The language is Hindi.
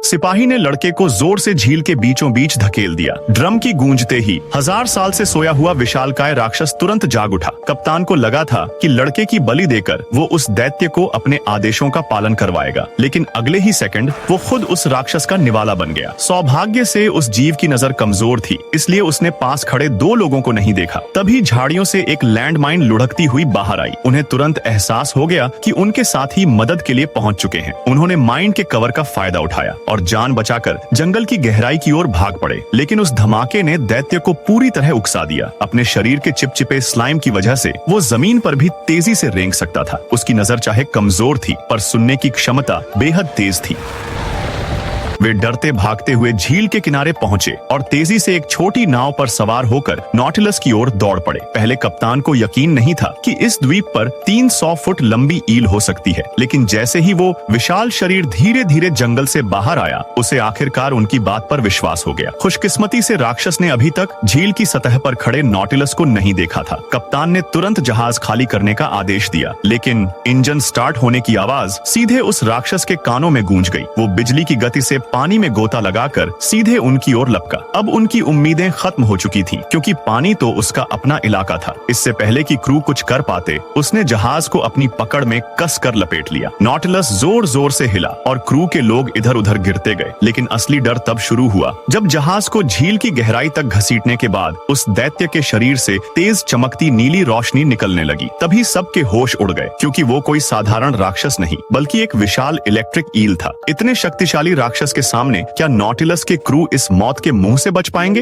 सिपाही ने लड़के को जोर से झील के बीचों बीच धकेल दिया। ड्रम की गूंजते ही 1000 साल से सोया हुआ विशालकाय राक्षस तुरंत जाग उठा। कप्तान को लगा था कि लड़के की बलि देकर वो उस दैत्य को अपने आदेशों का पालन करवाएगा, लेकिन अगले ही सेकंड वो खुद उस राक्षस का निवाला बन गया। सौभाग्य से उस जीव की नजर कमजोर थी, इसलिए उसने पास खड़े 2 लोगों को नहीं देखा। तभी झाड़ियों से एक लैंडमाइन लुढ़कती हुई बाहर आई। उन्हें तुरंत एहसास हो गया कि उनके साथी मदद के लिए पहुंच चुके हैं। उन्होंने माइन के कवर का फायदा उठाया और जान बचाकर जंगल की गहराई की ओर भाग पड़े। लेकिन उस धमाके ने दैत्य को पूरी तरह उकसा दिया। अपने शरीर के चिपचिपे स्लाइम की वजह से वो जमीन पर भी तेजी से रेंग सकता था। उसकी नजर चाहे कमजोर थी, पर सुनने की क्षमता बेहद तेज थी। वे डरते भागते हुए झील के किनारे पहुंचे और तेजी से एक छोटी नाव पर सवार होकर नॉटिलस की ओर दौड़ पड़े। पहले कप्तान को यकीन नहीं था कि इस द्वीप पर 300 फुट लंबी ईल हो सकती है, लेकिन जैसे ही वो विशाल शरीर धीरे धीरे जंगल से बाहर आया, उसे आखिरकार उनकी बात पर विश्वास हो गया। खुशकिस्मती से राक्षस ने अभी तक झील की सतह पर खड़े नॉटिलस को नहीं देखा था। कप्तान ने तुरंत जहाज खाली करने का आदेश दिया, लेकिन इंजन स्टार्ट होने की आवाज सीधे उस राक्षस के कानों में गूंज गई। वो बिजली की गति से पानी में गोता लगाकर सीधे उनकी ओर लपका। अब उनकी उम्मीदें खत्म हो चुकी थी, क्योंकि पानी तो उसका अपना इलाका था। इससे पहले कि क्रू कुछ कर पाते, उसने जहाज को अपनी पकड़ में कस कर लपेट लिया। नॉटिलस जोर जोर से हिला और क्रू के लोग इधर उधर गिरते गए। लेकिन असली डर तब शुरू हुआ जब जहाज को झील की गहराई तक घसीटने के बाद उस दैत्य के शरीर से तेज चमकती नीली रोशनी निकलने लगी। तभी सबके होश उड़ गए, क्योंकि वो कोई साधारण राक्षस नहीं, बल्कि एक विशाल इलेक्ट्रिक ईल था। इतने शक्तिशाली राक्षस के सामने क्या नॉटिलस के क्रू इस मौत के मुंह से बच पाएंगे?